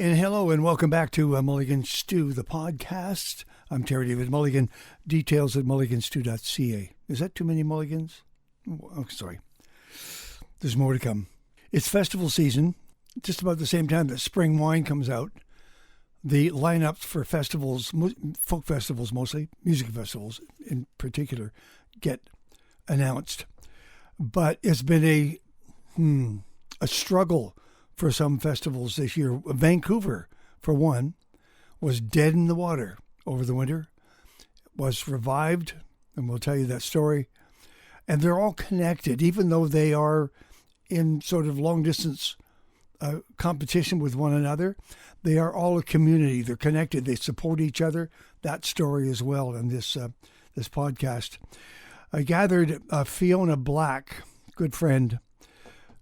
And hello and welcome back to Mulligan Stew, the podcast. I'm Terry David Mulligan. Details at mulliganstew.ca. Is that too many mulligans? Oh, sorry. There's more to come. It's festival season, just about the same time that spring wine comes out. The lineups for festivals, folk festivals mostly, music festivals in particular, get announced. But it's been a struggle for some festivals this year. Vancouver, for one, was dead in the water over the winter, was revived, and we'll tell you that story. And they're all connected, even though they are in sort of long-distance competition with one another. They are all a community. They're connected. They support each other. That story as well in this podcast. I gathered Fiona Black, good friend,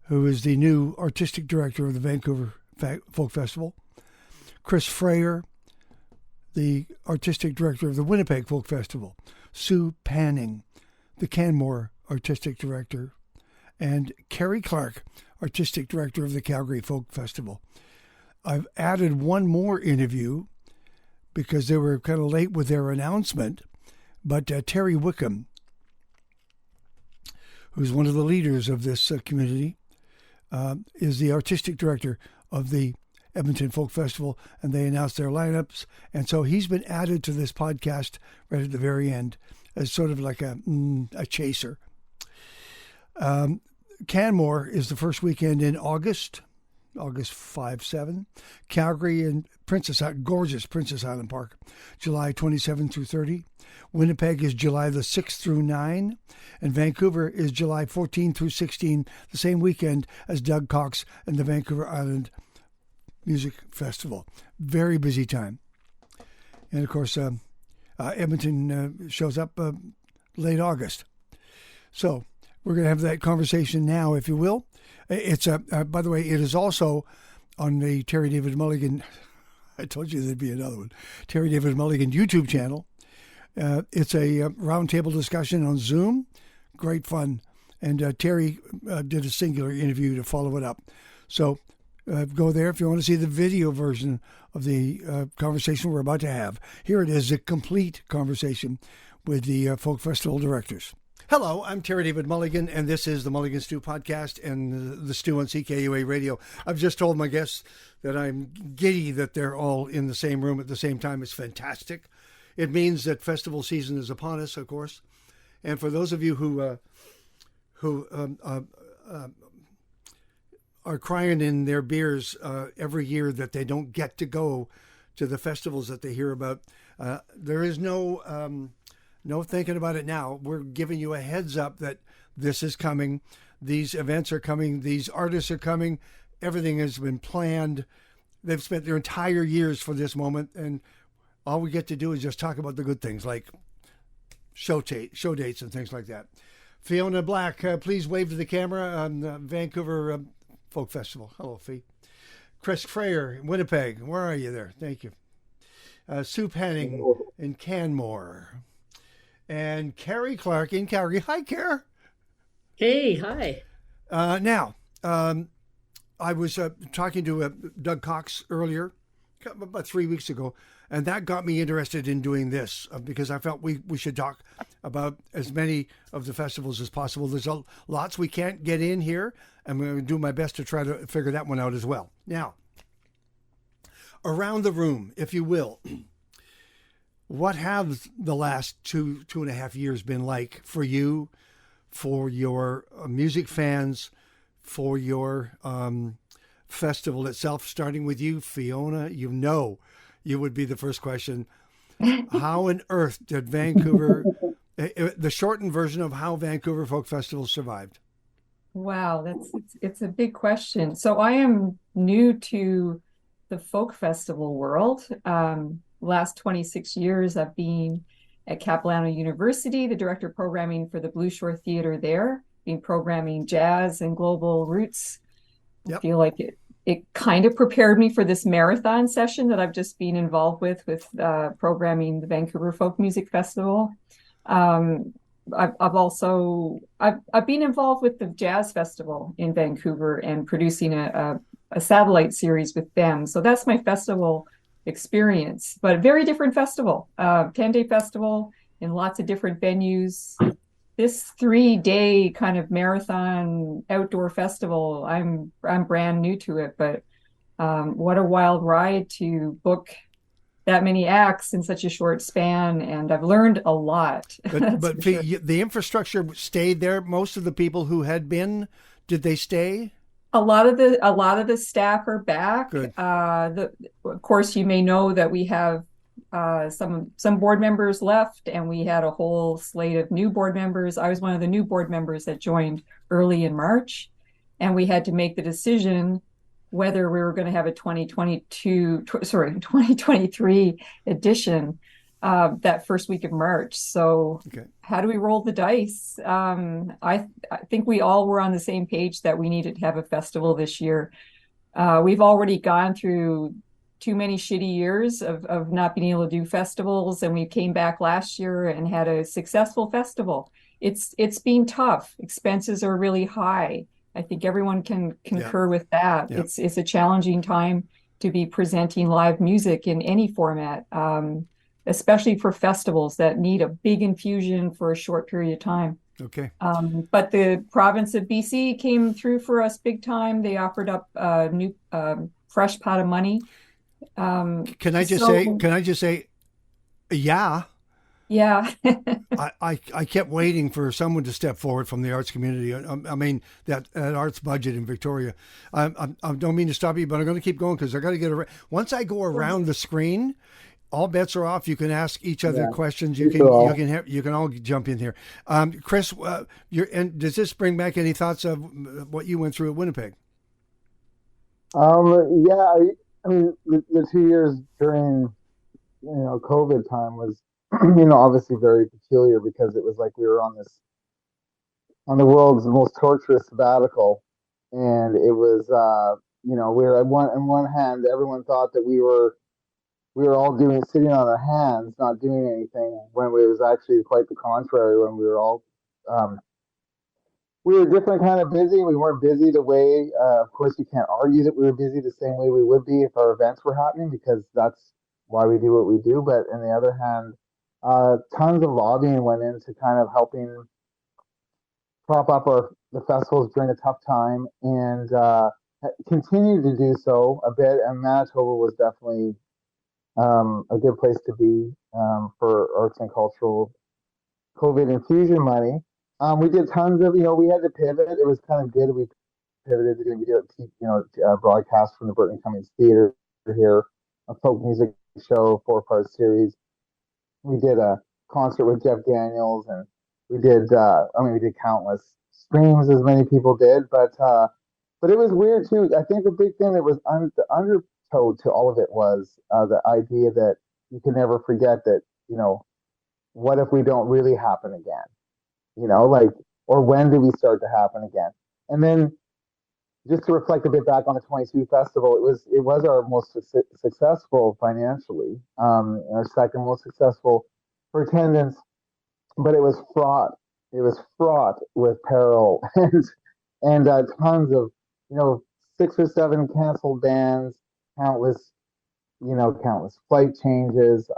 who is the new artistic director of the Vancouver Folk Festival. Chris Frayer, the artistic director of the Winnipeg Folk Festival. Sue Panning, the Canmore artistic director. And Kerry Clarke, artistic director of the Calgary Folk Festival. I've added one more interview because they were kind of late with their announcement, but Terry Wickham, who's one of the leaders of this community, is the artistic director of the Edmonton Folk Festival, and they announced their lineups. And so he's been added to this podcast right at the very end as sort of like a chaser. Canmore is the first weekend in August 5-7. Calgary and gorgeous Princess Island Park, July 27 through 30. Winnipeg is July the 6th through 9. And Vancouver is July 14 through 16, the same weekend as Doug Cox and the Vancouver Island Music Festival. Very busy time. And of course, Edmonton shows up late August. So we're going to have that conversation now, if you will. It's by the way, it is also on the Terry David Mulligan. I told you there'd be another one. Terry David Mulligan YouTube channel. It's a roundtable discussion on Zoom. Great fun. And Terry did a singular interview to follow it up. So go there if you want to see the video version of the conversation we're about to have. Here it is, a complete conversation with the Folk Festival directors. Hello, I'm Terry David Mulligan, and this is the Mulligan Stew podcast and the Stew on CKUA Radio. I've just told my guests that I'm giddy that they're all in the same room at the same time. It's fantastic. It means that festival season is upon us, of course. And for those of you who are crying in their beers every year that they don't get to go to the festivals that they hear about, there is no thinking about it now. We're giving you a heads up that this is coming. These events are coming. These artists are coming. Everything has been planned. They've spent their entire years for this moment, and all we get to do is just talk about the good things like show dates and things like that. Fiona Black, please wave to the camera on the Vancouver Folk Festival. Hello, Fee. Chris Frayer, Winnipeg. Where are you there? Thank you. Sue Panning in Canmore. And Kerry Clarke in Calgary. Hi, Kerr. Hey, hi. Now, I was talking to Doug Cox earlier, about 3 weeks ago, and that got me interested in doing this because I felt we should talk about as many of the festivals as possible. There's lots we can't get in here, and I'm going to do my best to try to figure that one out as well. Now, around the room, if you will, what have the last two and a half years been like for you, for your music fans, for your festival itself, starting with you, Fiona? You would be the first question. How on earth did Vancouver, the shortened version of how Vancouver Folk Festival survived? Wow, it's a big question. So I am new to the folk festival world. Last 26 years, I've been at Capilano University, the director of programming for the Blue Shore Theatre there, been programming jazz and global roots. Yep. I feel like it kind of prepared me for this marathon session that I've just been involved with programming the Vancouver Folk Music Festival. I've been involved with the Jazz Festival in Vancouver and producing a a satellite series with them. So that's my festival experience, but a very different festival, 10-day festival in lots of different venues. This 3-day kind of marathon outdoor festival, I'm brand new to it, but what a wild ride to book that many acts in such a short span, and I've learned a lot. But the infrastructure stayed there. Most of the people who had been, did they stay? A lot of the staff are back. Good. Of course, you may know that we have some board members left, and we had a whole slate of new board members. I was one of the new board members that joined early in March, and we had to make the decision whether we were going to have a 2023 edition that first week of March. So How do we roll the dice? I think we all were on the same page that we needed to have a festival this year. We've already gone through too many shitty years of not being able to do festivals, and we came back last year and had a successful festival. It's been tough. Expenses are really high. I think everyone can concur with that. It's a challenging time to be presenting live music in any format, especially for festivals that need a big infusion for a short period of time. Okay. But the province of BC came through for us big time. They offered up a new fresh pot of money. Can I just say, yeah. Yeah. I kept waiting for someone to step forward from the arts community. I mean, that arts budget in Victoria. I don't mean to stop you, but I'm going to keep going because I got to get around. Once I go around the screen, all bets are off. You can ask each other questions. You can all jump in here. Chris, and does this bring back any thoughts of what you went through at Winnipeg? I mean, the 2 years during COVID time was obviously very peculiar because it was like we were on the world's most torturous sabbatical, and it was we were on one hand, everyone thought that we were all sitting on our hands, not doing anything, when it was actually quite the contrary. When we were all we were different kind of busy. We weren't busy the way, of course, you can't argue that we were busy the same way we would be if our events were happening, because that's why we do what we do. But on the other hand, tons of lobbying went into kind of helping prop up the festivals during a tough time, and continued to do so a bit. And Manitoba was definitely a good place to be for arts and cultural COVID infusion money. We did tons of, we had to pivot. It was kind of good. We pivoted to do a broadcast from the Burton Cummings Theatre here, a folk music show, 4-part series. We did a concert with Jeff Daniels, and we did countless streams, as many people did, but it was weird too. I think the big thing that was the undertow to all of it was the idea that you can never forget that, what if we don't really happen again? Or when do we start to happen again? And then just to reflect a bit back on the 22 festival, it was our most successful financially, our second most successful for attendance, but it was fraught. It was fraught with peril and tons of 6 or 7 canceled bands, countless flight changes,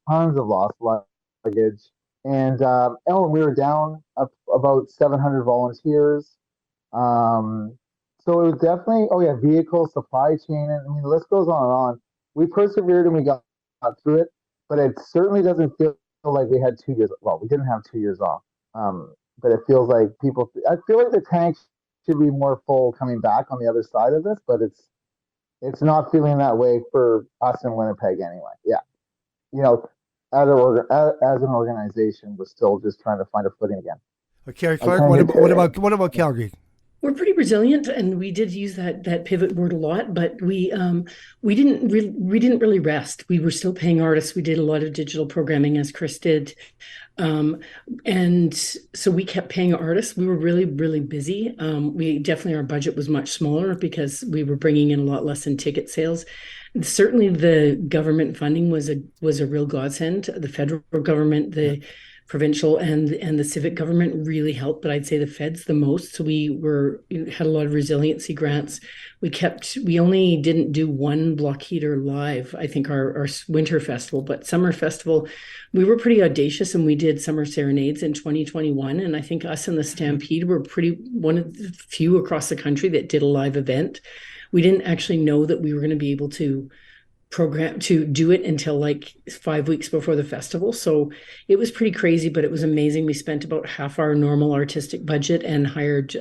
tons of lost luggage. And we were down about 700 volunteers. So it was definitely, vehicle, supply chain, and I mean, the list goes on and on. We persevered and we got through it, but it certainly doesn't feel like we had 2 years. Well, we didn't have 2 years off, but it feels like I feel like the tank should be more full coming back on the other side of this, but it's not feeling that way for us in Winnipeg anyway. Yeah. As an organization, we're still just trying to find a footing again. Okay, Clarke, what about Calgary? We're pretty resilient, and we did use that pivot word a lot, but we didn't really rest. We were still paying artists. We did a lot of digital programming, as Chris did, and so we kept paying artists. We were really, really busy. Our budget was much smaller because we were bringing in a lot less in ticket sales. Certainly, the government funding was a real godsend. The federal government, the provincial and the civic government really helped, but I'd say the feds the most. So we had a lot of resiliency grants. We only didn't do one block heater live, I think our winter festival, but summer festival, we were pretty audacious and we did summer serenades in 2021. And I think us and the Stampede were one of the few across the country that did a live event. We didn't actually know that we were going to be able to program to do it until like 5 weeks before the festival. So it was pretty crazy, but it was amazing. We spent about half our normal artistic budget and hired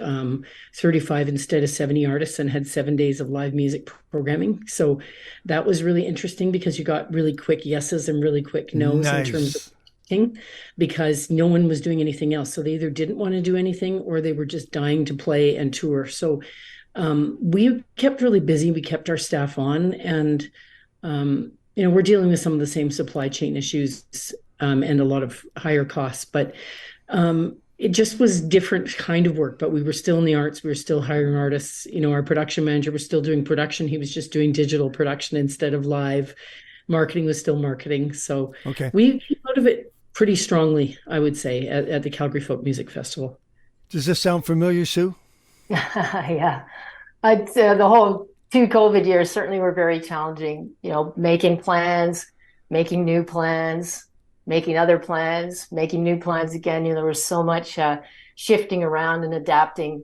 35 instead of 70 artists and had 7 days of live music programming. So that was really interesting because you got really quick yeses and really quick nos in terms of because no one was doing anything else. So they either didn't want to do anything or they were just dying to play and tour. So we kept really busy. We kept our staff on, and we're dealing with some of the same supply chain issues and a lot of higher costs, but it just was different kind of work. But we were still in the arts. We were still hiring artists. Our production manager was still doing production. He was just doing digital production instead of live. Marketing was still marketing. So we came out of it pretty strongly, I would say, at the Calgary Folk Music Festival. Does this sound familiar, Sue? Yeah. The whole 2 COVID years certainly were very challenging, making plans, making new plans, making other plans, making new plans again. There was so much shifting around and adapting.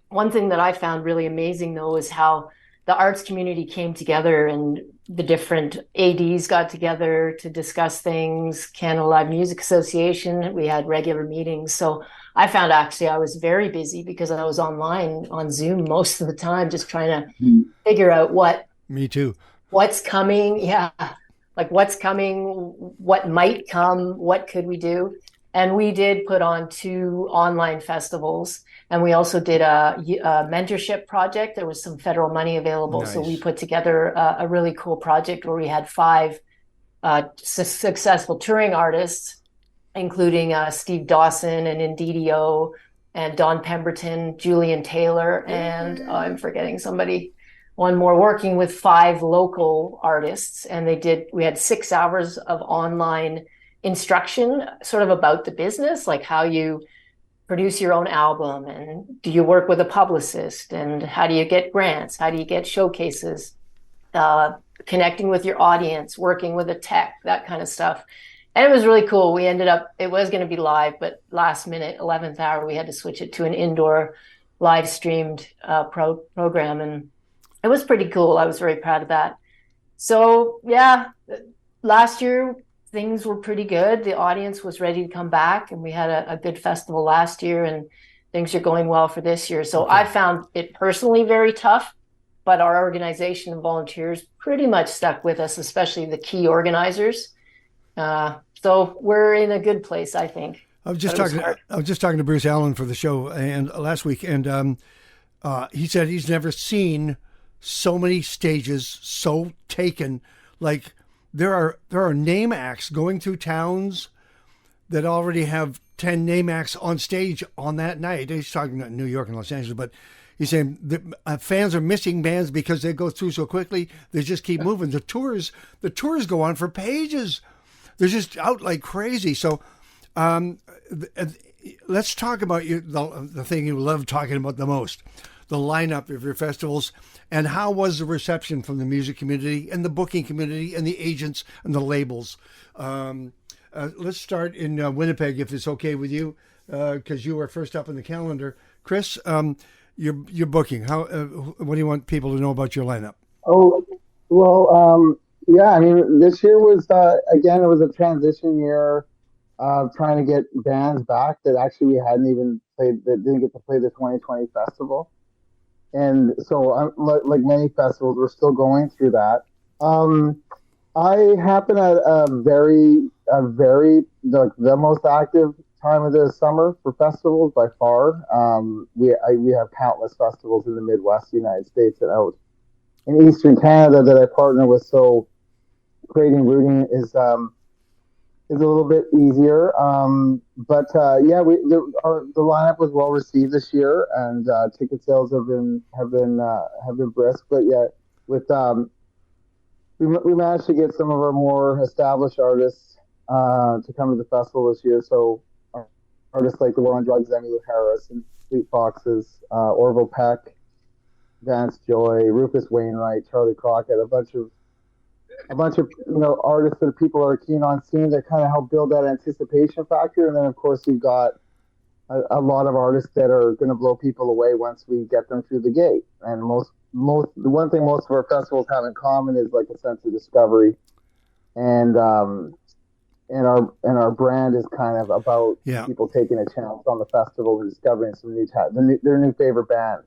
One thing that I found really amazing, though, is how the arts community came together and the different ADs got together to discuss things. Canada Live Music Association, we had regular meetings. So I found actually I was very busy because I was online on Zoom most of the time, just trying to figure out Me too. What's coming. Yeah. Like what's coming, what might come, what could we do? And we did put on 2 online festivals. And we also did a mentorship project. There was some federal money available. Nice. So we put together a really cool project where we had 5 successful touring artists, including Steve Dawson and Indidio and Don Pemberton, Julian Taylor, and I'm forgetting somebody, one more, working with 5 local artists. And we had 6 hours of online instruction sort of about the business, like how you produce your own album, and do you work with a publicist, and how do you get grants, how do you get showcases, connecting with your audience, working with a tech, that kind of stuff. And it was really cool. It was going to be live, but last minute, 11th hour, we had to switch it to an indoor live streamed program, and it was pretty cool. I was very proud of that. So yeah, last year things were pretty good. The audience was ready to come back, and we had a good festival last year, and things are going well for this year. So I found it personally very tough, but our organization and volunteers pretty much stuck with us, especially the key organizers. So we're in a good place, I think. I was just talking to Bruce Allen for the show and last week, and he said he's never seen so many stages so taken. Like there are name acts going through towns that already have 10 name acts on stage on that night. He's talking about New York and Los Angeles, but he's saying the fans are missing bands because they go through so quickly. They just keep moving. The tours go on for pages. They're just out like crazy. So let's talk about the thing you love talking about the most, the lineup of your festivals, and how was the reception from the music community and the booking community and the agents and the labels. Let's start in Winnipeg, if it's okay with you, because you are first up on the calendar. Chris, your booking. What do you want people to know about your lineup? Oh, well, yeah, I mean, this year was, again, it was a transition year of trying to get bands back that actually we hadn't even played, that didn't get to play the 2020 festival. And so, like many festivals, we're still going through that. I happen at the most active time of the summer for festivals by far. We have countless festivals in the Midwest United States and out in Eastern Canada that I partner with. So creating routing is a little bit easier. But the lineup was well received this year, and ticket sales have been brisk. But yeah, with we managed to get some of our more established artists to come to the festival this year. So artists like the War on Drugs, Emmylou Harris, and Fleet Foxes, Orville Peck, Vance Joy, Rufus Wainwright, Charlie Crockett, a bunch of artists that people are keen on seeing that kind of help build that anticipation factor. And then of course you've got a lot of artists that are going to blow people away once we get them through the gate. And the one thing most of our festivals have in common is like a sense of discovery, and our brand is kind of about people taking a chance on the festival and discovering some their new favorite band.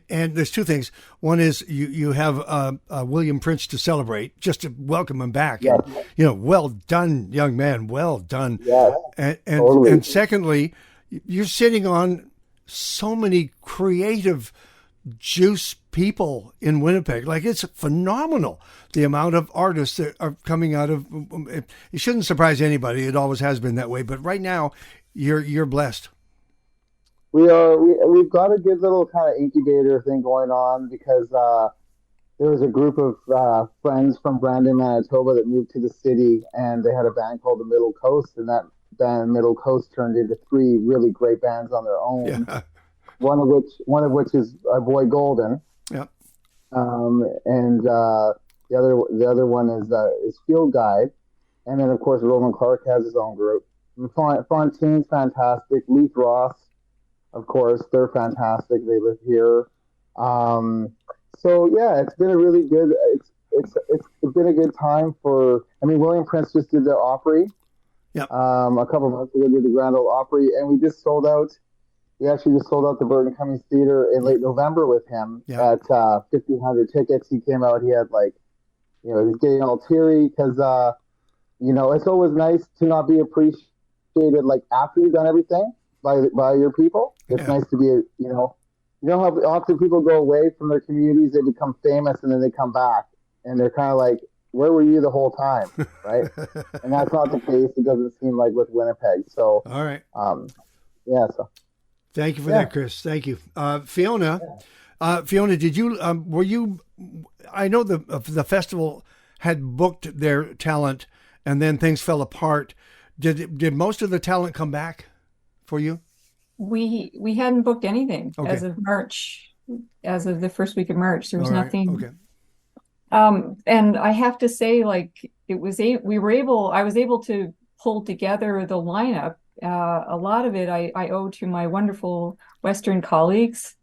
And there's two things. One is you have William Prince to celebrate, just to welcome him back. Yes. And, well done, young man. Well done. Yes, and totally. And secondly, you're sitting on so many creative juice people in Winnipeg. Like, it's phenomenal, the amount of artists that are coming out of. It shouldn't surprise anybody. It always has been that way. But right now, you're blessed. We've got a good little kind of incubator thing going on, because there was a group of friends from Brandon, Manitoba that moved to the city, and they had a band called the Middle Coast, and that band Middle Coast turned into 3 really great bands on their own. Yeah. One of which is our boy Golden. Yeah. And the other one is Field Guide, and then of course Roland Clarke has his own group. Fontaine's fantastic. Leith Ross, of course, they're fantastic. They live here. So yeah, it's been a really good. It's been a good time for. I mean, William Prince just did the Opry. Yeah. A couple of months ago, did the Grand Ole Opry, and we just sold out. We actually just sold out the Burton Cummings Theater in late November with him at 1,500 tickets. He came out. He had he's getting all teary because it's always nice to not be appreciated like after you've done everything by your people. It's nice to be you know how often people go away from their communities, they become famous, and then they come back, and they're kind of like, where were you the whole time, right? And that's not the case. It doesn't seem like with Winnipeg. So all right, So thank you for that, Chris. Thank you, Fiona. Fiona, did you were you? I know the festival had booked their talent, and then things fell apart. Did most of the talent come back for you? We hadn't booked anything as of March, as of the first week of March. There was nothing. Okay. And I have to say, I was able to pull together the lineup. A lot of it I owe to my wonderful Western colleagues,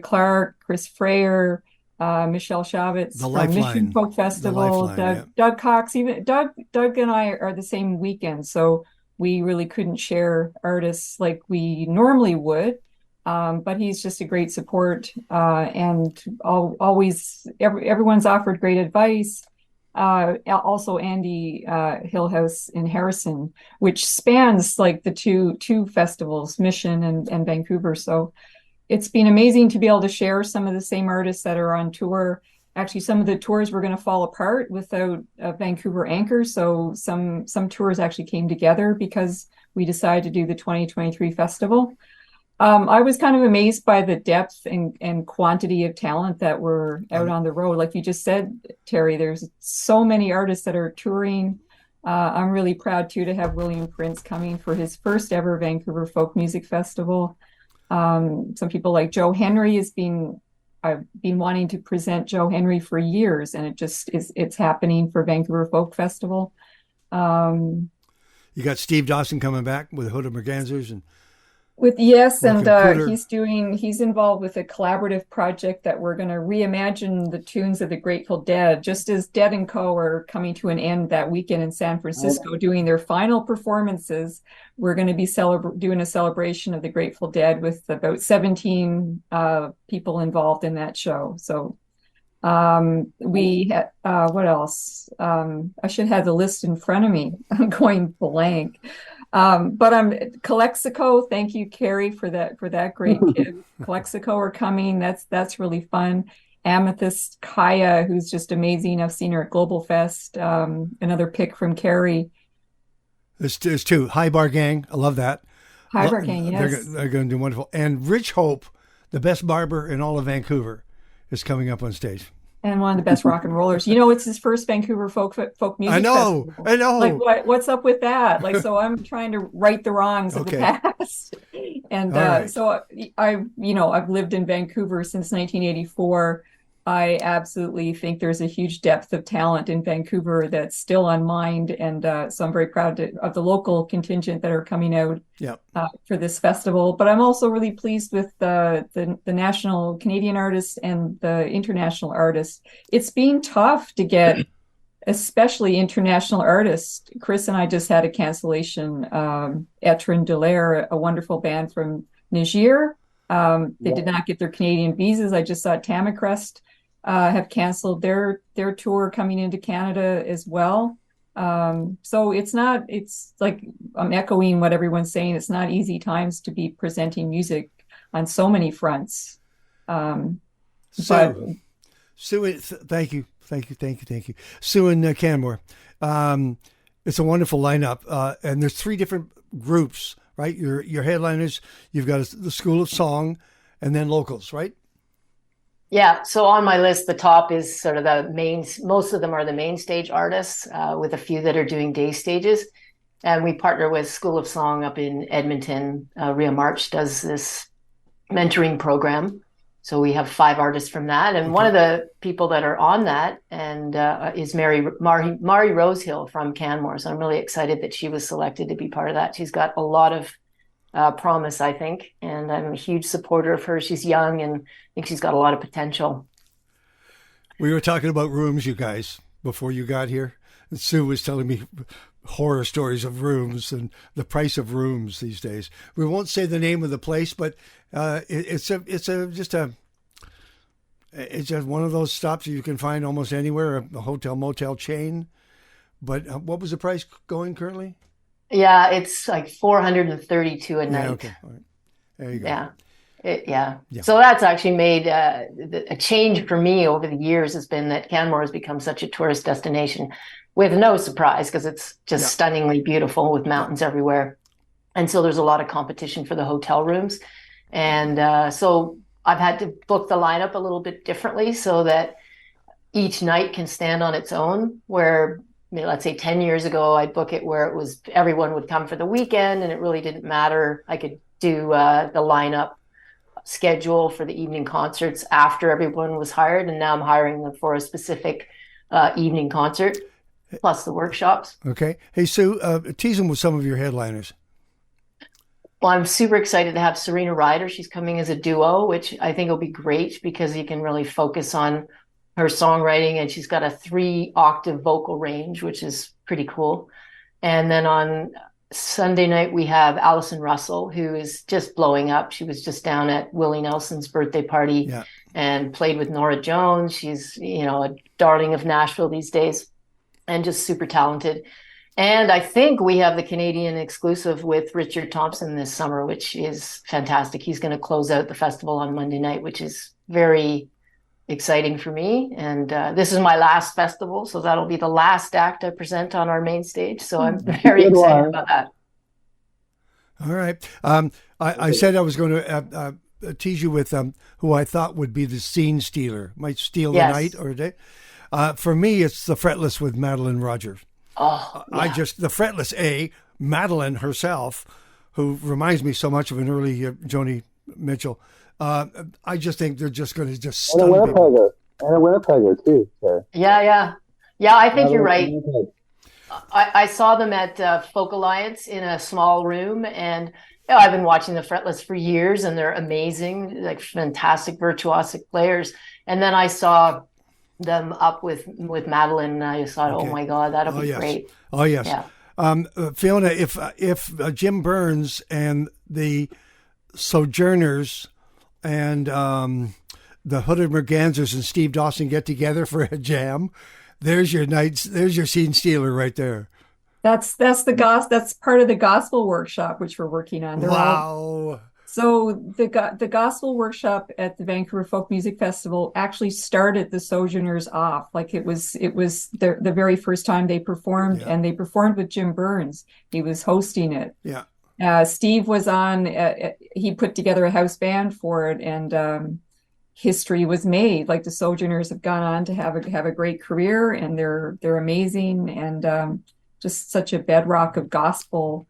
Clarke, Chris Frayer, Michelle Shavitz from Edmonton Folk Festival, Doug Cox. Even Doug and I are the same weekend, so we really couldn't share artists like we normally would. But he's just a great support, and always everyone's offered great advice. Also Andy Hillhouse in Harrison, which spans the two festivals, Mission and Vancouver. So it's been amazing to be able to share some of the same artists that are on tour. Actually, some of the tours were going to fall apart without a Vancouver anchor. So some tours actually came together because we decided to do the 2023 festival. I was kind of amazed by the depth and quantity of talent that were out on the road. Like you just said, Terry, there's so many artists that are touring. I'm really proud, too, to have William Prince coming for his first ever Vancouver Folk Music Festival. Some people like Joe Henry I've been wanting to present Joe Henry for years, and it's happening for Vancouver Folk Festival. You got Steve Dawson coming back with Hood of Mergansers and he's involved with a collaborative project that we're going to reimagine the tunes of the Grateful Dead, just as Dead & Co. are coming to an end that weekend in San Francisco, doing their final performances. We're going to be doing a celebration of the Grateful Dead with about 17 people involved in that show. So we had, what else? I should have the list in front of me. I'm going blank. But Calexico, thank you, Kerry, for that great gift. Calexico are coming. That's really fun. Amethyst Kaya, who's just amazing. I've seen her at Global Fest. Another pick from Kerry. There's two. High Bar Gang. I love that. High Bar Gang, yes. They're going to do wonderful. And Rich Hope, the best barber in all of Vancouver, is coming up on stage. And one of the best rock and rollers. You know, it's his first Vancouver folk music festival. I know. Like, what's up with that? Like, so I'm trying to right the wrongs of the past. And so I've lived in Vancouver since 1984. I absolutely think there's a huge depth of talent in Vancouver that's still unmined. And so I'm very proud of the local contingent that are coming out for this festival. But I'm also really pleased with the national Canadian artists and the international artists. It's been tough to get, especially international artists. Chris and I just had a cancellation. Etrin Delaire, a wonderful band from Niger. They did not get their Canadian visas. I just saw Tamacrest have canceled their tour coming into Canada as well. So it's like I'm echoing what everyone's saying. It's not easy times to be presenting music on so many fronts. Sue, thank you. Sue and Canmore. It's a wonderful lineup. And there's 3 different groups, right? Your headliners, you've got the School of Song and then locals, right? Yeah. So on my list, the top is sort of the main, most of them are the main stage artists, with a few that are doing day stages. And we partner with School of Song up in Edmonton. Rhea March does this mentoring program. So we have 5 artists from that. And one of the people that are on that and is Mari Rosehill from Canmore. So I'm really excited that she was selected to be part of that. She's got a lot of promise, I think. And I'm a huge supporter of her. She's young and I think she's got a lot of potential. We were talking about rooms, you guys, before you got here. And Sue was telling me horror stories of rooms and the price of rooms these days. We won't say the name of the place, but it's just one of those stops you can find almost anywhere, a hotel motel chain. But what was the price going currently? Yeah, it's like $432 a night. Yeah, okay. All right. There you go. Yeah. So that's actually made a change for me over the years has been that Canmore has become such a tourist destination with no surprise because it's just stunningly beautiful with mountains everywhere. And so there's a lot of competition for the hotel rooms. And so I've had to book the lineup a little bit differently so that each night can stand on its own, where let's say 10 years ago, I'd book it where it was everyone would come for the weekend and it really didn't matter. I could do the lineup schedule for the evening concerts after everyone was hired. And now I'm hiring them for a specific evening concert, plus the workshops. Okay. Hey, Sue, tease them with some of your headliners. Well, I'm super excited to have Serena Ryder. She's coming as a duo, which I think will be great because you can really focus on her songwriting, and she's got a 3-octave vocal range, which is pretty cool. And then on Sunday night, we have Alison Russell, who is just blowing up. She was just down at Willie Nelson's birthday party and played with Norah Jones. She's, a darling of Nashville these days and just super talented. And I think we have the Canadian exclusive with Richard Thompson this summer, which is fantastic. He's going to close out the festival on Monday night, which is very exciting for me. And this is my last festival, so that'll be the last act I present on our main stage. So I'm very excited about that. All right. I said I was going to tease you with who I thought would be the scene stealer, might steal the night or a day. For me, it's the Fretless with Madeline Rogers. Oh, yeah. The Fretless, Madeline herself, who reminds me so much of an early Joni Mitchell. I just think they're just going to just stun people. And a Winnipegger too. Sir. Yeah. I think you're right. I saw them at Folk Alliance in a small room, and I've been watching the Fretless for years, and they're amazing, like fantastic virtuosic players. And then I saw them up with Madeline, and I thought, oh my God, that'll be great. Oh yes. Yeah. Fiona, if Jim Burns and the Sojourners and the Hooded Mergansers and Steve Dawson get together for a jam, there's your nights. There's your scene stealer right there. That's that's part of the gospel workshop which we're working on. So the gospel workshop at the Vancouver Folk Music Festival actually started the Sojourners off. Like it was the very first time they performed, and they performed with Jim Burns. He was hosting it. Yeah. Steve was on. He put together a house band for it, and history was made. Like the Sojourners have gone on to have a great career, and they're amazing, and just such a bedrock of gospel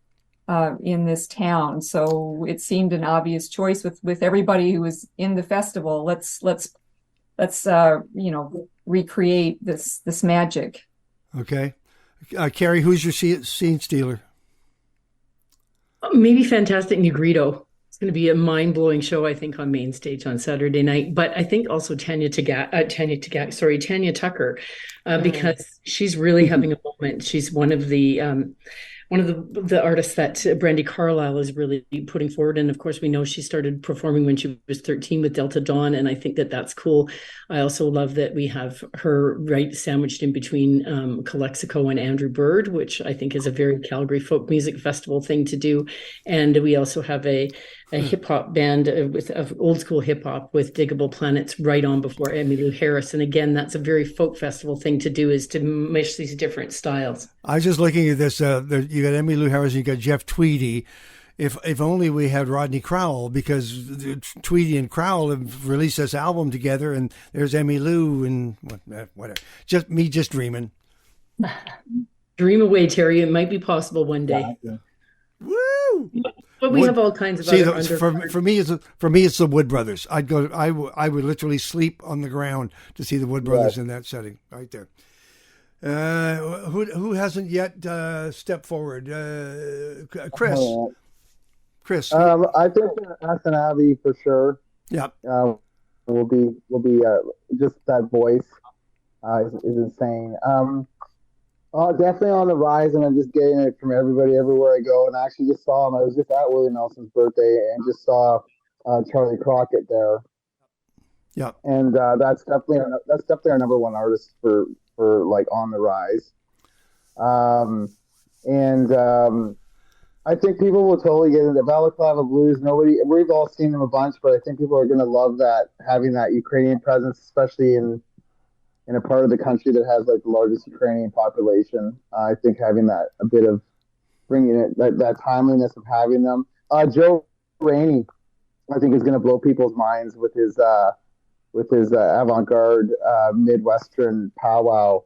in this town. So it seemed an obvious choice with everybody who was in the festival. Let's recreate this magic. Okay. Kerry, who's your scene stealer? Maybe Fantastic Negrito. It's going to be a mind-blowing show, I think, on main stage on Saturday night. But I think also Tanya Tucker, because she's really having a moment. She's one of the artists that Brandy Carlisle is really putting forward. And of course, we know she started performing when she was 13 with Delta Dawn. And I think that that's cool. I also love that we have her right sandwiched in between Calexico and Andrew Bird, which I think is a very Calgary folk music festival thing to do. And we also have a hip hop band of old school hip hop with Diggable Planets right on before Emmylou Harris. And again, that's a very folk festival thing to do, is to mix these different styles. I was just looking at this. You got Emmylou Harris, you got Jeff Tweedy. If only we had Rodney Crowell, because Tweedy and Crowell have released this album together, and there's Emmylou and whatever. Just dreaming. Dream away, Terry. It might be possible one day. Yeah. Woo! But we have all kinds of other for me, it's the Wood Brothers. I would literally sleep on the ground to see the Wood Brothers in that setting right there. Who hasn't yet stepped forward? Chris. Chris. I think Aston Abbey for sure. Yeah. Will be just that voice is insane. Definitely on the rise, and I'm just getting it from everybody everywhere I go. And I actually just saw him. I was just at Willie Nelson's birthday and just saw Charlie Crockett there. Yeah. And that's definitely our number one artist for like on the rise. I think people will totally get into Balaclava Blues. We've all seen them a bunch, but I think people are going to love that, having that Ukrainian presence, especially in a part of the country that has like the largest Ukrainian population. I think having that, a bit of bringing it, that timeliness of having them. Joe Rainey, I think, is going to blow people's minds with his avant-garde Midwestern powwow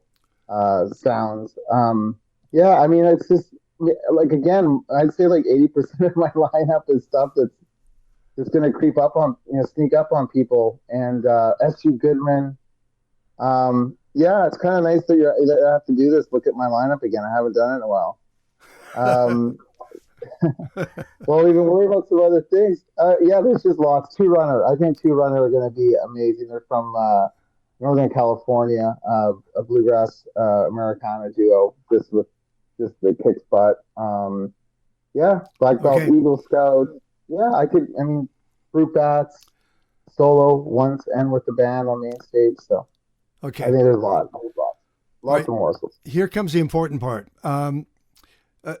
sounds. Yeah, I mean, it's just like, again, I'd say like 80% of my lineup is stuff that's just going to sneak up on people. And S.G. Goodman. Yeah, it's kind of nice that I have to do this. Look at my lineup again. I haven't done it in a while. Well, we've been worried about some other things. Yeah, there's just lots. Two Runner. I think Two Runner are going to be amazing. They're from Northern California, a bluegrass Americana duo, just with the kick spot. Yeah, Black Belt Eagle Scouts. Yeah, Fruit Bats, solo once and with the band on main stage. So okay, I think there's lots of morsels. Here comes the important part.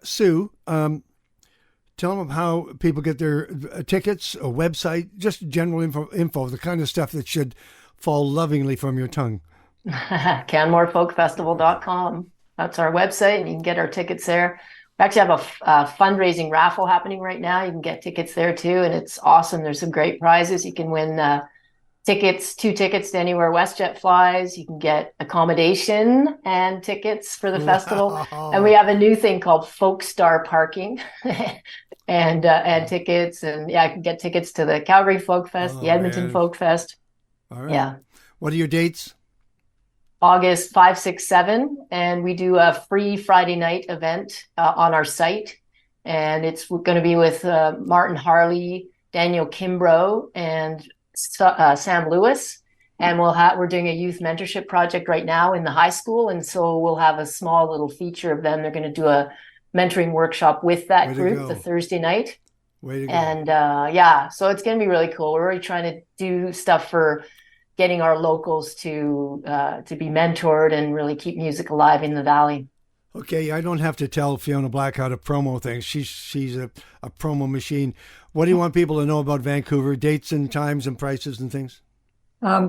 Sue, tell them how people get their tickets, a website, just general info, the kind of stuff that should fall lovingly from your tongue. Canmorefolkfestival.com. That's our website, and you can get our tickets there. We actually have a fundraising raffle happening right now. You can get tickets there too, and it's awesome. There's some great prizes. You can win two tickets to anywhere WestJet flies. You can get accommodation and tickets for the festival. And we have a new thing called Folk Star Parking and tickets. And yeah, I can get tickets to the Calgary Folk Fest, the Edmonton Folk Fest. All right. Yeah. What are your dates? August 5, 6, 7. And we do a free Friday night event on our site. And it's going to be with Martin Harley, Daniel Kimbrough, and Sam Lewis. And we're doing a youth mentorship project right now in the high school. And so we'll have a small little feature of them. They're going to do a mentoring workshop with that group the Thursday night. Way to go. And so it's going to be really cool. We're really trying to do stuff for getting our locals to be mentored and really keep music alive in the Valley. Okay, I don't have to tell Fiona Black how to promo things. She's a promo machine. What do you want people to know about Vancouver? Dates and times and prices and things?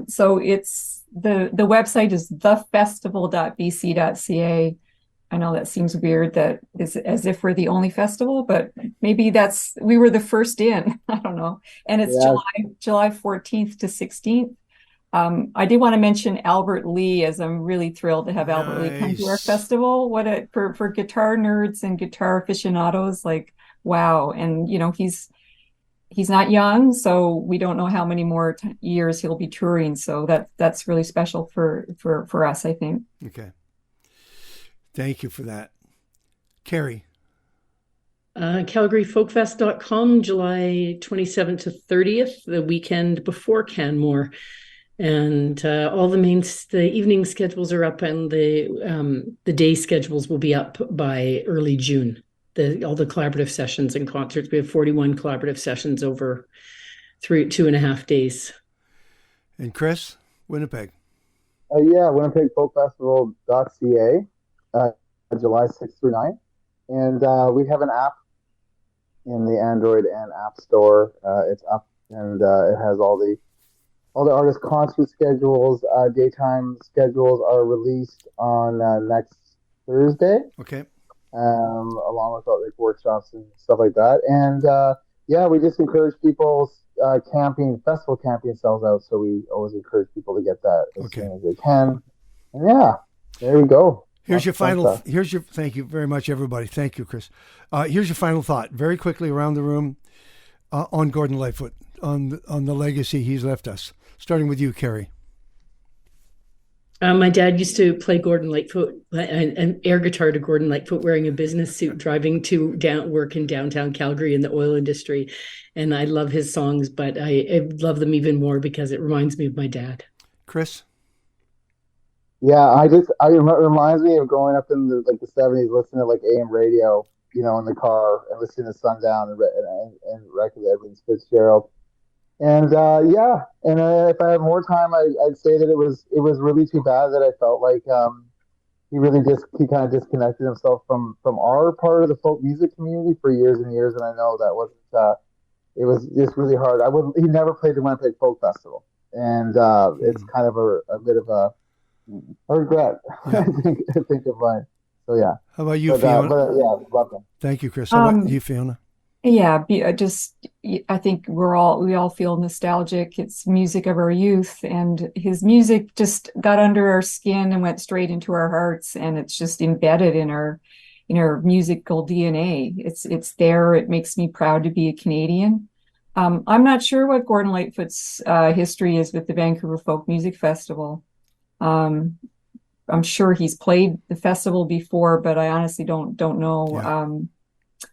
So it's the website is Thefestival.bc.ca. I know that seems weird, that is as if we're the only festival, but maybe we were the first in. I don't know. And it's July 14th to 16th. I did want to mention Albert Lee, as I'm really thrilled to have Albert Lee come to our festival. For guitar nerds and guitar aficionados, like, wow. And he's not young, so we don't know how many more years he'll be touring. So that's really special for us, I think. Okay. Thank you for that. Kerry. CalgaryFolkfest.com, July 27th to 30th, the weekend before Canmore. And all the evening schedules are up, and the day schedules will be up by early June. All the collaborative sessions and concerts. We have 41 collaborative sessions over 2.5 days. And Chris, Winnipeg. Winnipegfolkfestival.ca, July 6th through 9th. And we have an app in the Android and App Store. It's up, and it has all the artist concert schedules. Daytime schedules are released on next Thursday. Okay. Along with like workshops and stuff like that. And we just encourage people. Festival camping sells out, so we always encourage people to get that as soon as they can. And there we go. Thank you very much, everybody. Thank you, Chris. Here's your final thought, very quickly around the room, on Gordon Lightfoot, on the legacy he's left us. Starting with you, Kerry. My dad used to play Gordon Lightfoot and air guitar to Gordon Lightfoot, wearing a business suit, driving to work in downtown Calgary in the oil industry. And I love his songs, but I love them even more because it reminds me of my dad. Chris? Yeah, it reminds me of growing up in the 70s, listening to like AM radio, in the car, and listening to Sundown and record Edwin Fitzgerald. And if I had more time, I'd say that it was really too bad that I felt like he kind of disconnected himself from our part of the folk music community for years and years. And I know that wasn't it was just really hard. He never played the Winnipeg Folk Festival, and it's kind of a bit of a regret. Yeah. I think of mine. So yeah. How about you, Fiona? Love them. Thank you, Chris. How about you, Fiona? Yeah, I think we all feel nostalgic. It's music of our youth, and his music just got under our skin and went straight into our hearts, and it's just embedded in our musical DNA. It's there. It makes me proud to be a Canadian. I'm not sure what Gordon Lightfoot's history is with the Vancouver Folk Music Festival. I'm sure he's played the festival before, but I honestly don't know. Yeah.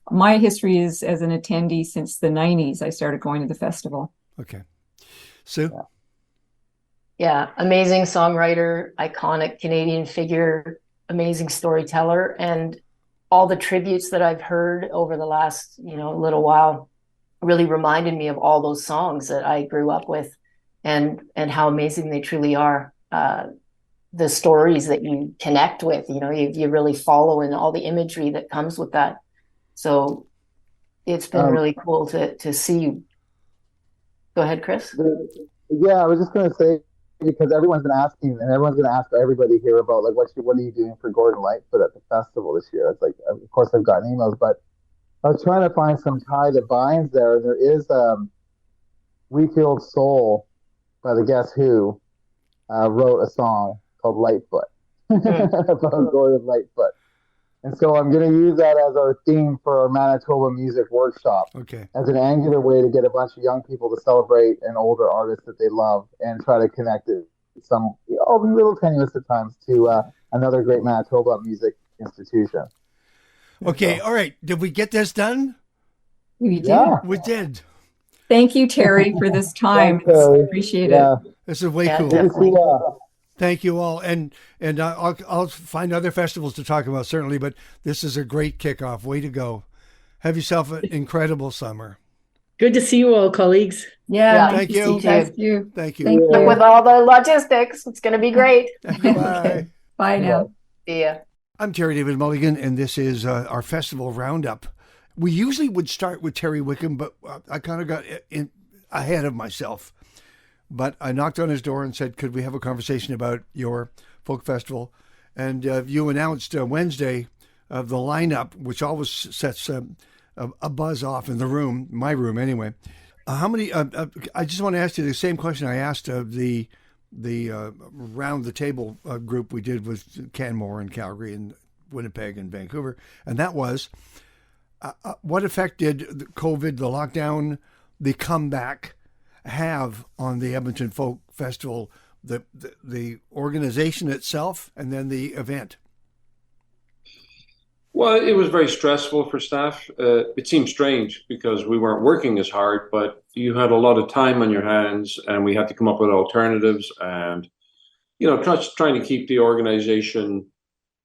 My history is as an attendee since the 90s. I started going to the festival. Okay. Sue? Yeah, amazing songwriter, iconic Canadian figure, amazing storyteller, and all the tributes that I've heard over the last, little while really reminded me of all those songs that I grew up with, and how amazing they truly are. The stories that you connect with, you really follow, and all the imagery that comes with that. So it's been really cool to see. Go ahead, Chris. I was just going to say, because everyone's been asking, and everyone's going to ask everybody here about what are you doing for Gordon Lightfoot at the festival this year? It's like, of course, I've gotten emails, but I was trying to find some tie that binds there. And there is We Feel Soul by the Guess Who wrote a song called Lightfoot about Gordon Lightfoot. And so I'm going to use that as our theme for our Manitoba Music Workshop. Okay. As an angular way to get a bunch of young people to celebrate an older artist that they love and try to connect it some a little tenuous at times to another great Manitoba music institution. Okay. All right. Did we get this done? We did. Yeah. We did. Thank you, Terry, for this time. Appreciate it. This is way cool. Definitely. Thank you all, and I'll find other festivals to talk about, certainly, but this is a great kickoff. Way to go. Have yourself an incredible summer. Good to see you all, colleagues. Yeah. Thank you. Thank you. Thank you. Thank you. With all the logistics, it's going to be great. Bye. Bye now. See ya. I'm Terry David Mulligan, and this is our festival roundup. We usually would start with Terry Wickham, but I kind of got ahead of myself. But I knocked on his door and said, could we have a conversation about your folk festival? And you announced Wednesday the lineup, which always sets a buzz off in the room, my room anyway. How many? I just want to ask you the same question I asked the the round the table group we did with Canmore and Calgary and Winnipeg and Vancouver, and that was what effect did the COVID, the lockdown, the comeback have on the Edmonton Folk Festival, the organization itself, and then the event? Well, it was very stressful for staff. It seemed strange because we weren't working as hard, but you had a lot of time on your hands, and we had to come up with alternatives and, trying to keep the organization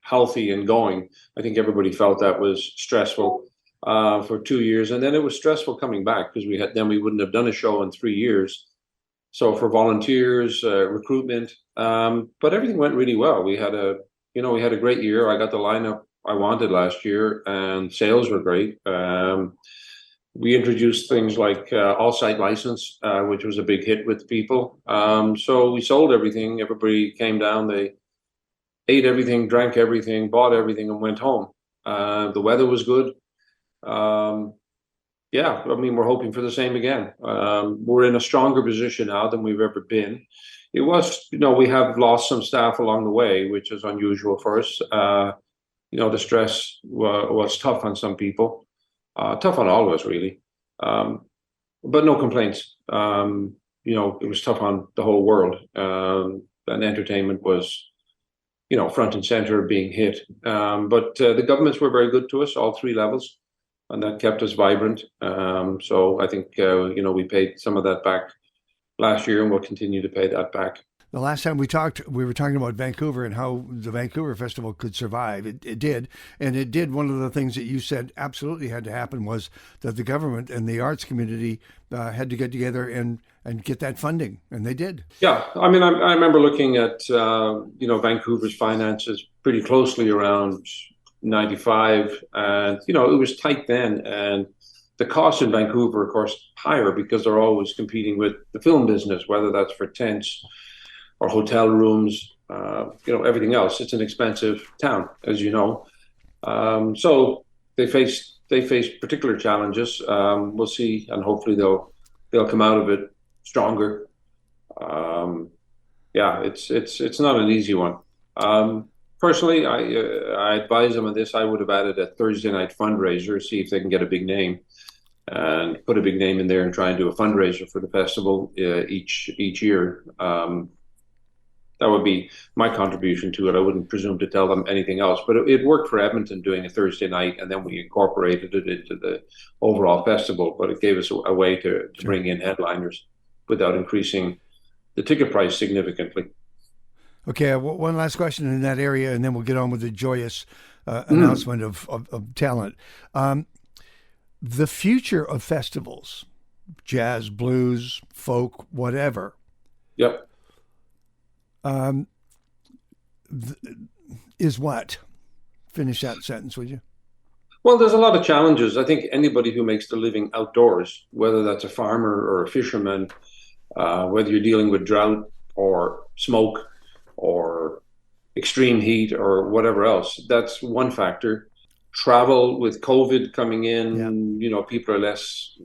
healthy and going. I think everybody felt that was stressful for 2 years, and then it was stressful coming back because we wouldn't have done a show in 3 years. So for volunteers, recruitment, but everything went really well. We had a great year. I got the lineup I wanted last year, and sales were great. We introduced things like all-site license, which was a big hit with people. So we sold everything. Everybody came down. They ate everything, drank everything, bought everything, and went home. The weather was good. We're hoping for the same again. We're in a stronger position now than we've ever been. It was, we have lost some staff along the way, which is unusual for us. The stress was tough on some people, tough on all of us, really. But no complaints. It was tough on the whole world. And entertainment was, front and center being hit. But the governments were very good to us, all three levels, and that kept us vibrant. So I think, we paid some of that back last year, and we'll continue to pay that back. The last time we talked, we were talking about Vancouver and how the Vancouver Festival could survive. It did. And it did. One of the things that you said absolutely had to happen was that the government and the arts community had to get together and get that funding. And they did. Yeah. I mean, I remember looking at, Vancouver's finances pretty closely around 95. And, it was tight then. And the costs in Vancouver, of course, higher because they're always competing with the film business, whether that's for tents or hotel rooms, everything else. It's an expensive town, as you know. So they face particular challenges. We'll see, and hopefully they'll come out of it stronger. It's not an easy one. Personally, I advise them on this. I would have added a Thursday night fundraiser, see if they can get a big name, and put a big name in there and try and do a fundraiser for the festival each year. That would be my contribution to it. I wouldn't presume to tell them anything else, but it worked for Edmonton doing a Thursday night, and then we incorporated it into the overall festival. But it gave us a way to bring in headliners without increasing the ticket price significantly. Okay, one last question in that area, and then we'll get on with the joyous announcement of talent. The future of festivals, jazz, blues, folk, whatever. Yep. Is what? Finish that sentence, would you? Well, there's a lot of challenges. I think anybody who makes their living outdoors, whether that's a farmer or a fisherman, whether you're dealing with drought or smoke or extreme heat or whatever else, that's one factor. Travel with COVID coming in, people are less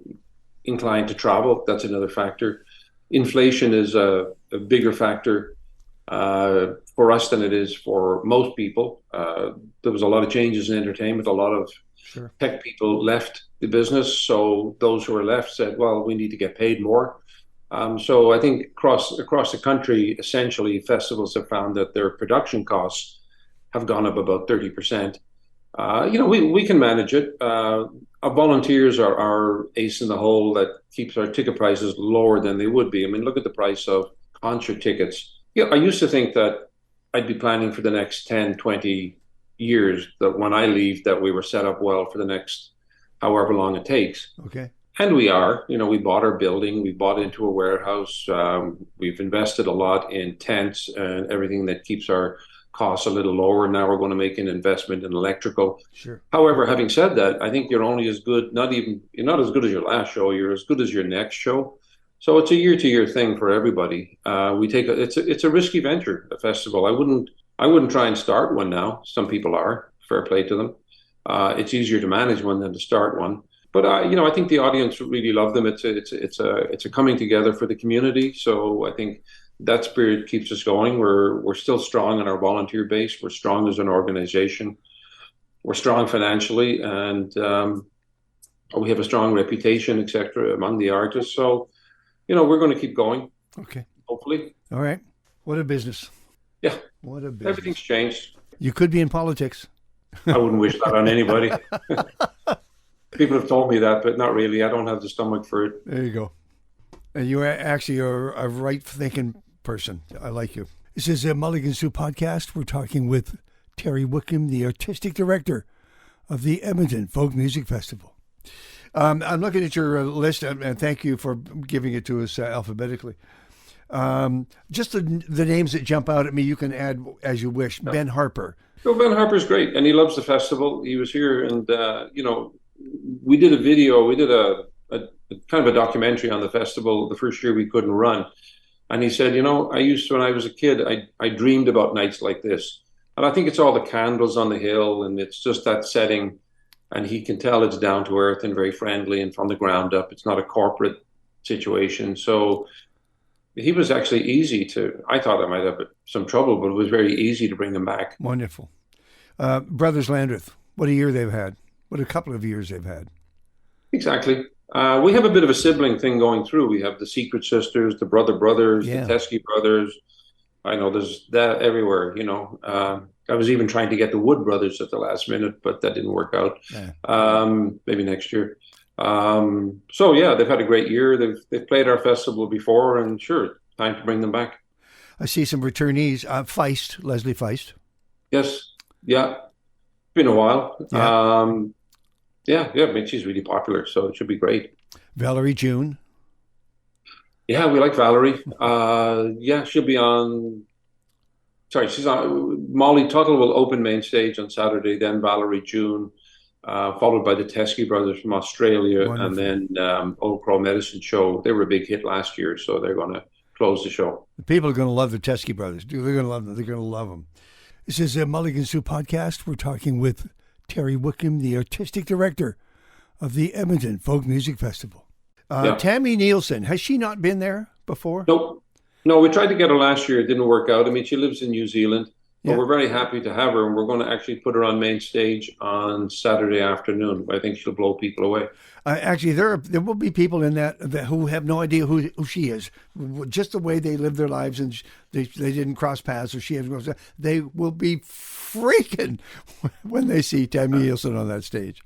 inclined to travel. That's another factor. Inflation is a bigger factor for us than it is for most people. There was a lot of changes in entertainment. A lot of tech people left the business. So those who are left said, well, we need to get paid more. So I think across the country, essentially, festivals have found that their production costs have gone up about 30%. We can manage it. Our volunteers are our ace in the hole that keeps our ticket prices lower than they would be. I mean, look at the price of concert tickets. I used to think that I'd be planning for the next 10, 20 years, that when I leave, that we were set up well for the next however long it takes. Okay. And we are. We bought our building. We bought into a warehouse. We've invested a lot in tents and everything that keeps our costs a little lower. Now we're going to make an investment in electrical. Sure. However, having said that, I think you're only as good, you're not as good as your last show. You're as good as your next show. So it's a year-to-year thing for everybody. It's a risky venture, a festival. I wouldn't try and start one now. Some people are. Fair play to them. It's easier to manage one than to start one. But I think the audience really love them. It's a coming together for the community. So I think that spirit keeps us going. We're still strong in our volunteer base. We're strong as an organization. We're strong financially, and we have a strong reputation, etc., among the artists. So, we're going to keep going. Okay. Hopefully. All right. What a business. Yeah. What a business. Everything's changed. You could be in politics. I wouldn't wish that on anybody. People have told me that, but not really. I don't have the stomach for it. There you go. And you actually are a right-thinking person. I like you. This is a Mulligan Stew podcast. We're talking with Terry Wickham, the artistic director of the Edmonton Folk Music Festival. I'm looking at your list, and thank you for giving it to us alphabetically. Just the names that jump out at me, you can add as you wish. Yeah. Ben Harper. Well, Ben Harper's great, and he loves the festival. He was here, and we did a video. We did a kind of a documentary on the festival the first year we couldn't run. And he said, when I was a kid, I dreamed about nights like this. And I think it's all the candles on the hill, and it's just that setting. And he can tell it's down to earth and very friendly and from the ground up. It's not a corporate situation. So he was actually easy I thought I might have some trouble, but it was very easy to bring them back. Wonderful. Brothers Landreth, what a year they've had. What a couple of years they've had. Exactly. We have a bit of a sibling thing going through. We have the Secret Sisters, the Brothers, the Teskey Brothers. I know there's that everywhere, I was even trying to get the Wood Brothers at the last minute, but that didn't work out. Yeah. Maybe next year. They've had a great year. They've played our festival before, and sure, time to bring them back. I see some returnees. Leslie Feist. Yes. Yeah. Been a while. Yeah. I mean, she's really popular, so it should be great. Valerie June. Yeah, we like Valerie. She'll be on. Sorry, she's on. Molly Tuttle will open main stage on Saturday, then Valerie June, followed by the Teskey Brothers from Australia. Wonderful. And then Old Crow Medicine Show. They were a big hit last year, so they're going to close the show. The people are going to love the Teskey Brothers. They're going to love them. They're going to love them. This is a Mulligan Stew podcast. We're talking with Terry Wickham, the artistic director of the Edmonton Folk Music Festival. Tammy Nielsen, has she not been there before? Nope. No, we tried to get her last year. It didn't work out. I mean, she lives in New Zealand, but we're very happy to have her, and we're going to actually put her on main stage on Saturday afternoon. I think she'll blow people away. Actually, there will be people in that who have no idea who she is. Just the way they live their lives, and they didn't cross paths, or she has. They will be freaking when they see Tammy Nielsen on that stage.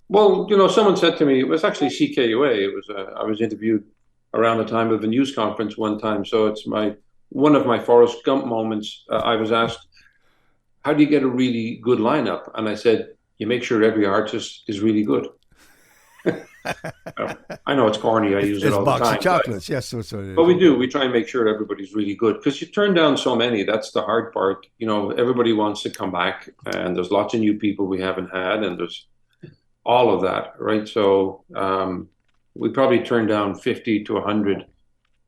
Well, someone said to me, it was actually CKUA. It was I was interviewed around the time of a news conference one time. So it's one of my Forrest Gump moments. I was asked, how do you get a really good lineup? And I said, you make sure every artist is really good. I know it's corny. I use it all the time. It's a box of chocolates. Yes. But we do. We try and make sure everybody's really good, because you turn down so many. That's the hard part. Everybody wants to come back, and there's lots of new people we haven't had, and there's all of that, right? So we probably turn down 50 to 100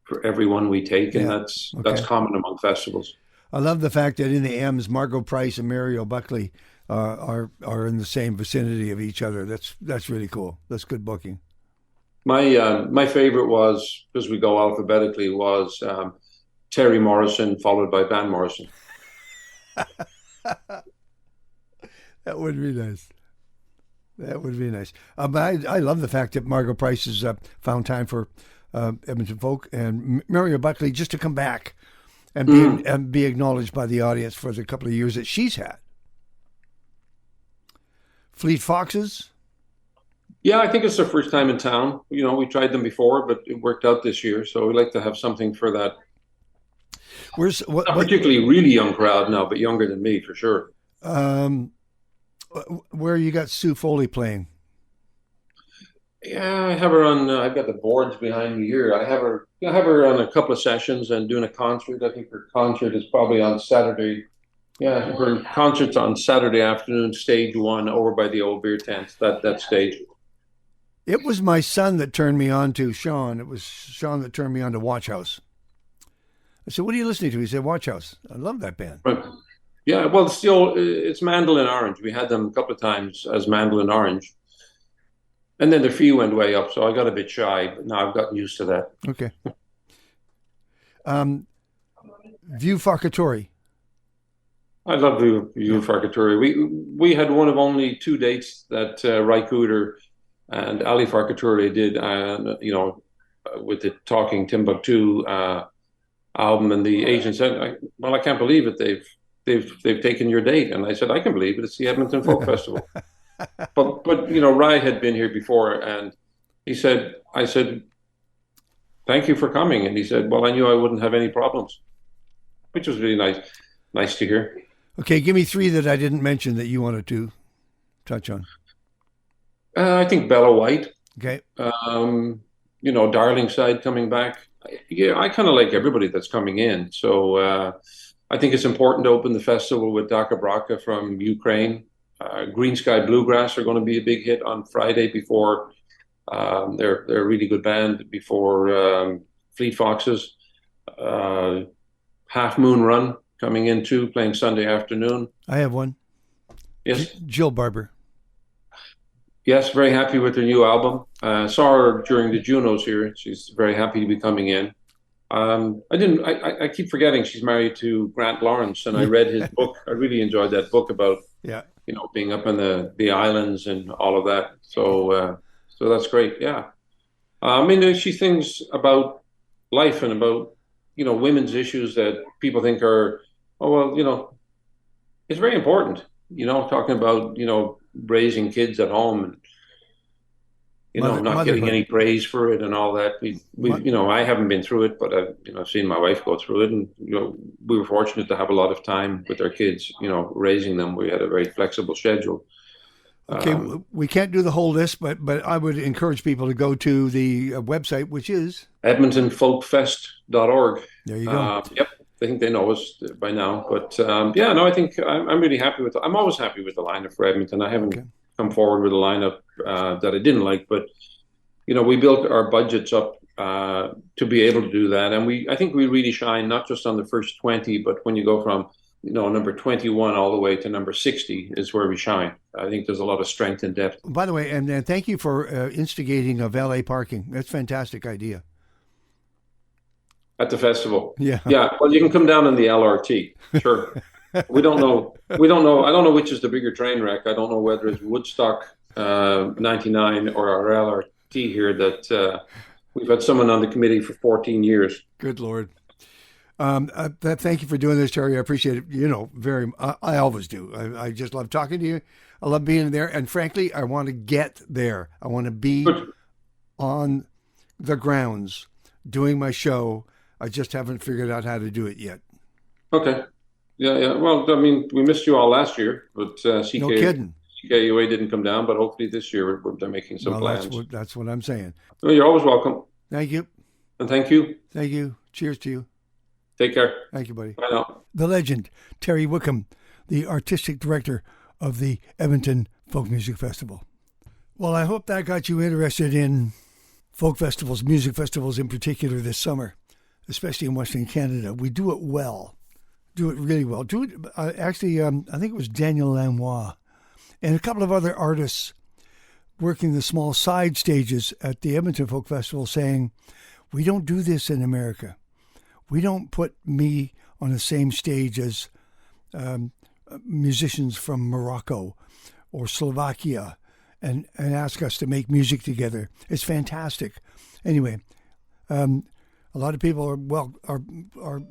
for every one we take, and that's common among festivals. I love the fact that in the M's, Margot Price and Mario Buckley are in the same vicinity of each other. That's really cool. That's good booking. My favorite was, because we go alphabetically, was Terry Morrison followed by Van Morrison. That would be nice. That would be nice. But I love the fact that Margot Price has found time for Edmonton Folk, and Mario Buckley just to come back and be acknowledged by the audience for the couple of years that she's had. Fleet Foxes. Yeah, I think it's their first time in town. We tried them before, but it worked out this year. So we like to have something for that. Not particularly really young crowd now, but younger than me for sure. Where you got Sue Foley playing? Yeah, I have her on. I've got the boards behind me here. I have her on a couple of sessions and doing a concert. I think her concert is probably on Saturday. Yeah, her concert's on Saturday afternoon, stage 1, over by the old beer tent. That stage. It was my son that turned me on to Sean. It was Sean that turned me on to Watch House. I said, "What are you listening to?" He said, "Watch House." I love that band. Right. Yeah, well, it's Mandolin Orange. We had them a couple of times as Mandolin Orange. And then the fee went way up, so I got a bit shy, but now I've gotten used to that. Okay. View Farkatori. I love View Farkatori. We had one of only two dates that Ry Cooder and Ali Farkatori did, with the Talking Timbuktu album, and the agent said, "Well, I can't believe it. They've taken your date." And I said, "I can believe it. It's the Edmonton Folk Festival." But Ry had been here before, and I said, "Thank you for coming." And he said, "Well, I knew I wouldn't have any problems," which was really nice to hear. Okay, give me three that I didn't mention that you wanted to touch on. I think Bella White. Okay. Darling Side coming back. Yeah, I kind of like everybody that's coming in. So I think it's important to open the festival with Daka Braka from Ukraine. Green Sky Bluegrass are going to be a big hit on Friday before they're a really good band before Fleet Foxes. Half Moon Run coming in too, playing Sunday afternoon. I have one. Yes. Jill Barber. Yes, very happy with her new album. Saw her during the Junos here. She's very happy to be coming in. I keep forgetting she's married to Grant Lawrence, and I read his book. I really enjoyed that book about being up in the islands and all of that. So that's great. Yeah, she thinks about life and about women's issues that people think are it's very important. Talking about raising kids at home and not getting any praise for it and all that. I haven't been through it, but I've seen my wife go through it, and we were fortunate to have a lot of time with our kids. Raising them, we had a very flexible schedule. Okay, we can't do the whole list, but I would encourage people to go to the website, which is EdmontonFolkFest.org. There you go. Yep. I think they know us by now, but I think I'm really happy with. I'm always happy with the lineup for Edmonton. I haven't come forward with a lineup that I didn't like, but we built our budgets up to be able to do that, and I think we really shine not just on the first 20, but when you go from number 21 all the way to number 60 is where we shine. I think there's a lot of strength and depth. By the way, and thank you for instigating a valet parking. That's a fantastic idea. At the festival. Yeah. Well, you can come down in the LRT. Sure. We don't know. I don't know which is the bigger train wreck. I don't know whether it's Woodstock 99 or our LRT here that we've had someone on the committee for 14 years. Good Lord. Thank you for doing this, Terry. I appreciate it. Very. I always do. I just love talking to you. I love being there. And frankly, I want to get there. I want to be on the grounds doing my show. I just haven't figured out how to do it yet. Okay. Yeah. Well, we missed you all last year, but no kidding. CKUA didn't come down, but hopefully this year they're making some plans. That's what I'm saying. Well, you're always welcome. Thank you. And thank you. Thank you. Cheers to you. Take care. Thank you, buddy. Bye now. The legend, Terry Wickham, the artistic director of the Edmonton Folk Music Festival. Well, I hope that got you interested in folk festivals, music festivals in particular this summer, especially in Western Canada. We do it well. Do it really well. I think it was Daniel Lamois and a couple of other artists working the small side stages at the Edmonton Folk Festival saying, we don't do this in America. We don't put me on the same stage as musicians from Morocco or Slovakia and ask us to make music together. It's fantastic. Anyway, a lot of people are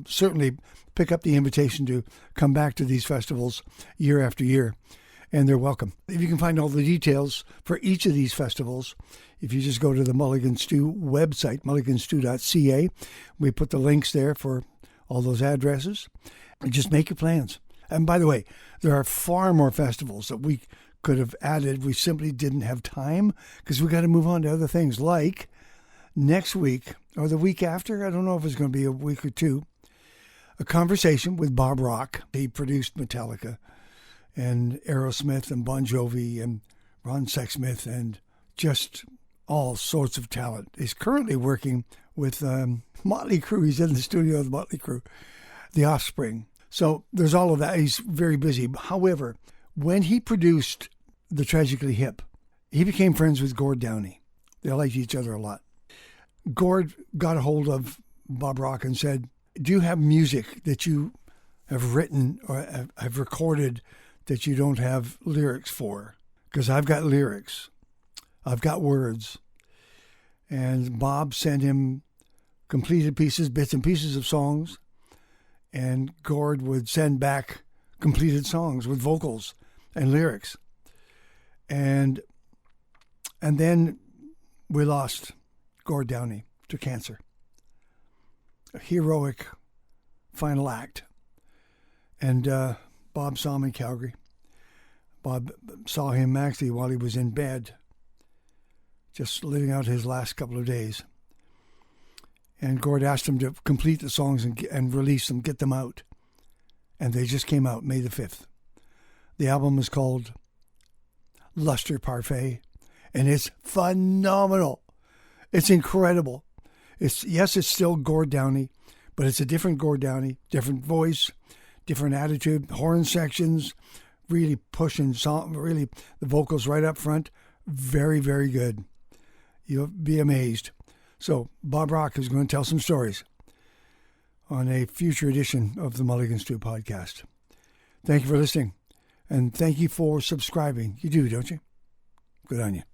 certainly pick up the invitation to come back to these festivals year after year, and they're welcome. If you can find all the details for each of these festivals, if you just go to the Mulligan Stew website, mulliganstew.ca, we put the links there for all those addresses, and just make your plans. And by the way, there are far more festivals that we could have added. We simply didn't have time because we got to move on to other things like next week or the week after. I don't know if it's going to be a week or two. A conversation with Bob Rock. He produced Metallica and Aerosmith and Bon Jovi and Ron Sexsmith and just all sorts of talent. He's currently working with Motley Crue. He's in the studio with Motley Crue, The Offspring. So there's all of that. He's very busy. However, when he produced The Tragically Hip, he became friends with Gord Downey. They liked each other a lot. Gord got a hold of Bob Rock and said, do you have music that you have written or have recorded that you don't have lyrics for? Because I've got lyrics. I've got words. And Bob sent him completed pieces, bits and pieces of songs. And Gord would send back completed songs with vocals and lyrics. And then we lost Gord Downey to cancer. A heroic final act. And Bob saw him in Calgary. Bob saw him actually while he was in bed, just living out his last couple of days. And Gord asked him to complete the songs and release them, get them out. And they just came out May the 5th. The album is called Luster Parfait, and it's phenomenal. It's incredible. It's still Gord Downey, but it's a different Gord Downey, different voice, different attitude, horn sections, really pushing song, really the vocals right up front. Very, very good. You'll be amazed. So Bob Rock is going to tell some stories on a future edition of the Mulligan Stew podcast. Thank you for listening, and thank you for subscribing. You do, don't you? Good on you.